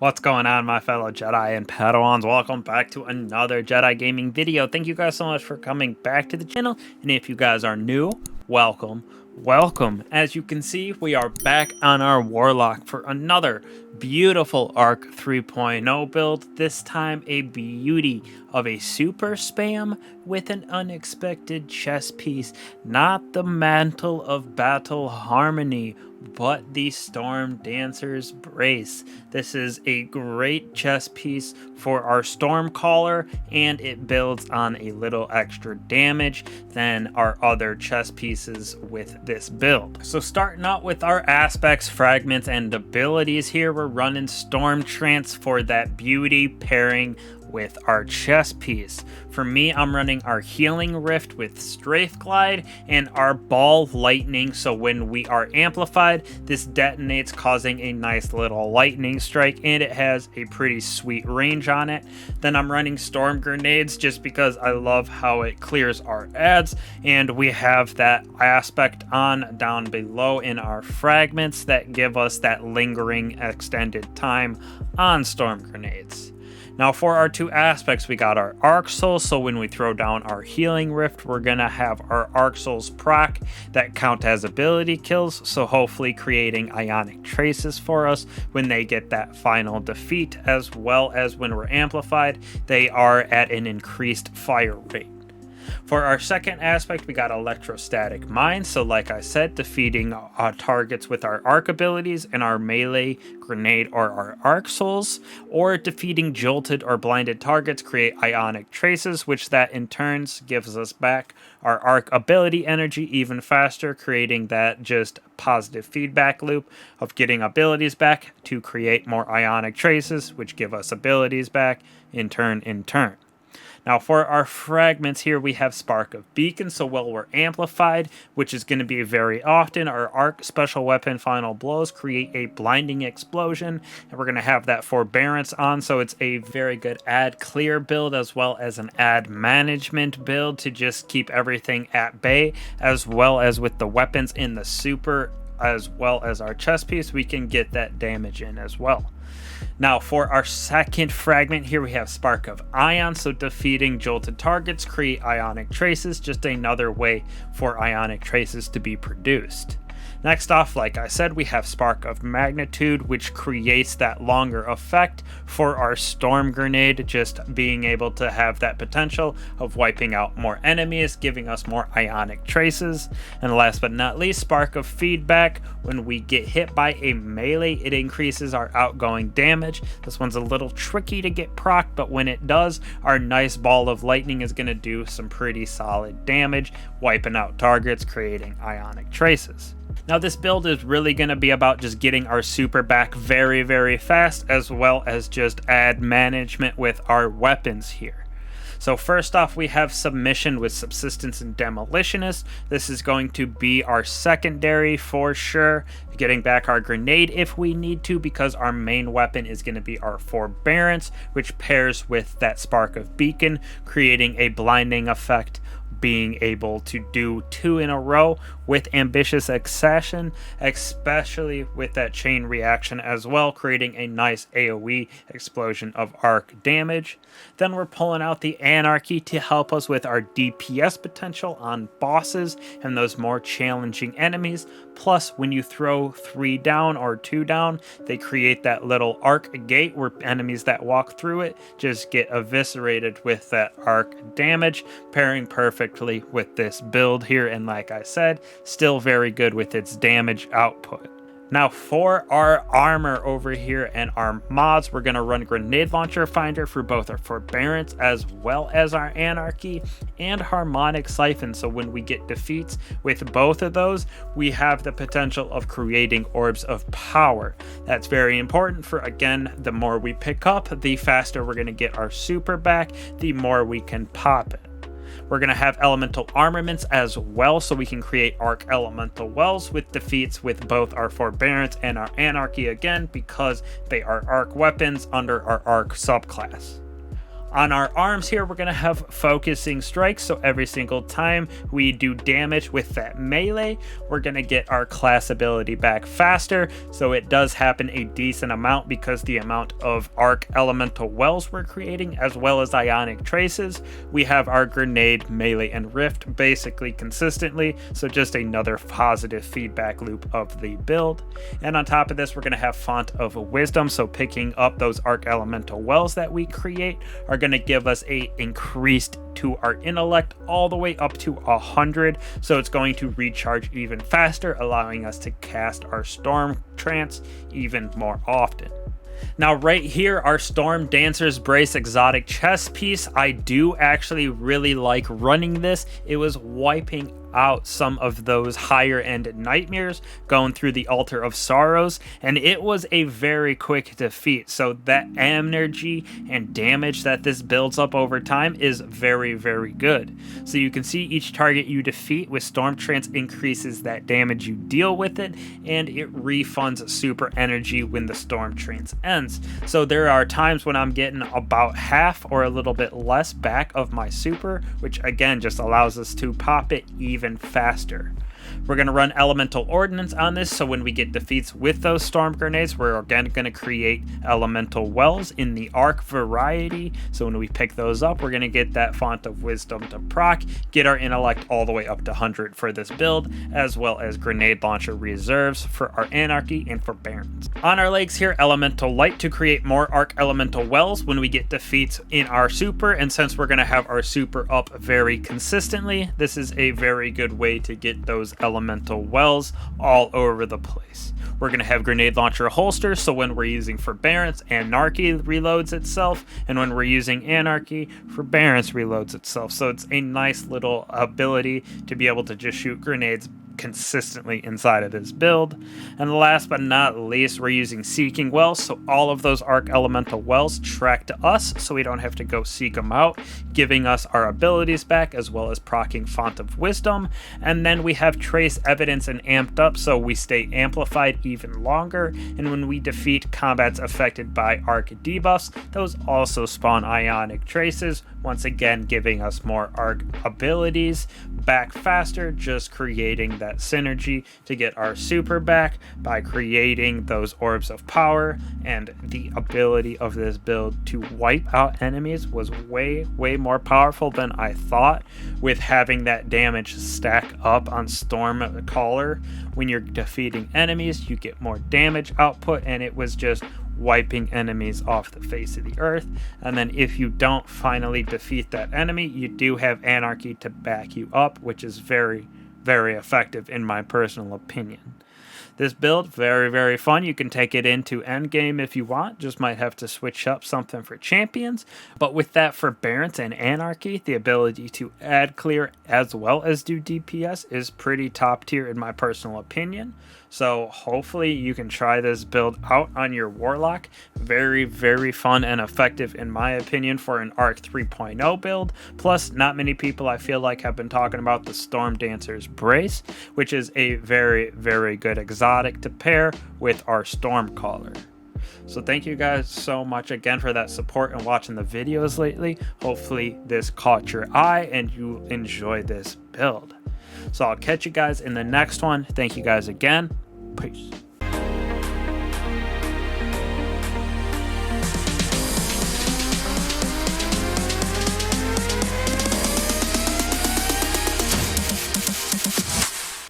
What's going on, my fellow Jedi and Padawans? Welcome back to another Jedi gaming video. Thank you guys so much for coming back to the channel, and if you guys are new, welcome. As you can see, we are back on our Warlock for another beautiful Arc 3.0 build, this time a beauty of a super spam with an unexpected chess piece, not the Mantle of Battle Harmony, but the Stormdancer's Brace. This is a great chess piece for our Stormcaller, and it builds on a little extra damage than our other chess pieces with this build. So starting out with our aspects, fragments, and abilities here, we're running Storm Trance for that beauty pairing with our chess piece. For me, I'm running our Healing Rift with Strafe Glide and our Ball Lightning, so when we are amplified, this detonates, causing a nice little lightning strike, and it has a pretty sweet range on it. Then I'm running Storm Grenades just because I love how it clears our ads, and we have that aspect on down below in our fragments that give us that lingering extended time on Storm Grenades. Now for our two aspects, we got our Arc Souls, so when we throw down our Healing Rift, we're gonna have our Arc Souls proc that count as ability kills, so hopefully creating Ionic Traces for us when they get that final defeat, as well as when we're amplified, they are at an increased fire rate. For our second aspect, we got Electrostatic Mine, so like I said, defeating targets with our arc abilities and our melee, grenade, or our arc souls, or defeating jolted or blinded targets create Ionic Traces, which that in turns gives us back our arc ability energy even faster, creating that just positive feedback loop of getting abilities back to create more Ionic Traces, which give us abilities back in turn. Now for our fragments here, we have Spark of Beacon, so while we're amplified, which is going to be very often, our arc special weapon final blows create a blinding explosion, and we're going to have that forbearance on, so it's a very good ad clear build as well as an ad management build to just keep everything at bay, as well as with the weapons in the super as well as our chess piece, we can get that damage in as well. Now for our second fragment here, we have Spark of Ion, so defeating jolted targets create Ionic Traces, just another way for Ionic Traces to be produced. Next off, like I said, we have Spark of Magnitude, which creates that longer effect for our Storm Grenade, just being able to have that potential of wiping out more enemies, giving us more Ionic Traces. And last but not least, Spark of Feedback. When we get hit by a melee, it increases our outgoing damage. This one's a little tricky to get proc, but when it does, our nice Ball of Lightning is going to do some pretty solid damage, wiping out targets, creating Ionic Traces. Now this build is really going to be about just getting our super back very, very fast, as well as just ad management with our weapons here. So first off, we have Submission with Subsistence and Demolitionist. This is going to be our secondary for sure, getting back our grenade if we need to, because our main weapon is going to be our Forbearance, which pairs with that Spark of Beacon, creating a blinding effect, being able to do 2 in a row with Ambitious Accession, especially with that chain reaction as well, creating a nice AoE explosion of arc damage. Then we're pulling out the Anarchy to help us with our DPS potential on bosses and those more challenging enemies. Plus, when you throw 3 down or 2 down, they create that little arc gate where enemies that walk through it just get eviscerated with that arc damage, pairing perfectly with this build here. And like I said, still very good with its damage output. Now for our armor over here and our mods, we're going to run Grenade Launcher Finder for both our Forbearance as well as our Anarchy, and Harmonic Siphon, so when we get defeats with both of those, we have the potential of creating Orbs of Power. That's very important for, again, the more we pick up, the faster we're going to get our super back, the more we can pop it. We're going to have Elemental Armaments as well, so we can create Arc Elemental Wells with defeats with both our Forbearance and our Anarchy, again, because they are Arc weapons under our Arc subclass. On our arms here, we're going to have focusing strikes, so every single time we do damage with that melee, we're going to get our class ability back faster, so it does happen a decent amount because the amount of arc elemental wells we're creating, as well as ionic traces. We have our grenade, melee, and rift basically consistently, so just another positive feedback loop of the build. And on top of this, we're going to have Font of Wisdom, so picking up those arc elemental wells that we create are going to give us a increased to our intellect all the way up to 100, so it's going to recharge even faster, allowing us to cast our storm trance even more often. Now right here, our Stormdancer's Brace exotic chest piece, I do actually really like running this. It was wiping out some of those higher end nightmares going through the Altar of Sorrows, and it was a very quick defeat, so that energy and damage that this builds up over time is very, very good. So you can see each target you defeat with Storm Trance increases that damage you deal with it, and it refunds super energy when the Storm Trance ends. So there are times when I'm getting about half or a little bit less back of my super, which again just allows us to pop it even faster. We're going to run elemental ordnance on this, so when we get defeats with those storm grenades, we're again going to create elemental wells in the arc variety. So when we pick those up, we're going to get that Font of Wisdom to proc, get our intellect all the way up to 100 for this build, as well as grenade launcher reserves for our anarchy and for barons. On our legs here, elemental light to create more arc elemental wells when we get defeats in our super, and since we're going to have our super up very consistently, this is a very good way to get those elemental wells all over the place. We're going to have grenade launcher holsters, so when we're using for barons, anarchy reloads itself, and when we're using anarchy for barons, reloads itself. So it's a nice little ability to be able to just shoot grenades consistently inside of this build. And last but not least, we're using seeking wells, so all of those arc elemental wells track to us, so we don't have to go seek them out, giving us our abilities back, as well as proccing Font of Wisdom. And then we have trace evidence and amped up, so we stay amplified even longer, and when we defeat combats affected by arc debuffs, those also spawn ionic traces, once again giving us more arc abilities back faster, just creating that synergy to get our super back by creating those orbs of power. And the ability of this build to wipe out enemies was way more powerful than I thought, with having that damage stack up on Stormcaller. When you're defeating enemies, you get more damage output, and it was just wiping enemies off the face of the earth. And then if you don't finally defeat that enemy, you do have anarchy to back you up, which is very effective in my personal opinion. This build, very fun. You can take it into endgame if you want, just might have to switch up something for champions. But with that, for barons and anarchy, the ability to add clear as well as do DPS is pretty top tier in my personal opinion. So hopefully you can try this build out on your warlock. Very fun and effective in my opinion for an Arc 3.0 build. Plus, not many people I feel like have been talking about the Stormdancer's Brace, which is a very good exotic to pair with our Stormcaller. So thank you guys so much again for that support and watching the videos lately. Hopefully this caught your eye and you enjoy this build. So I'll catch you guys in the next one. Thank you guys again. Peace.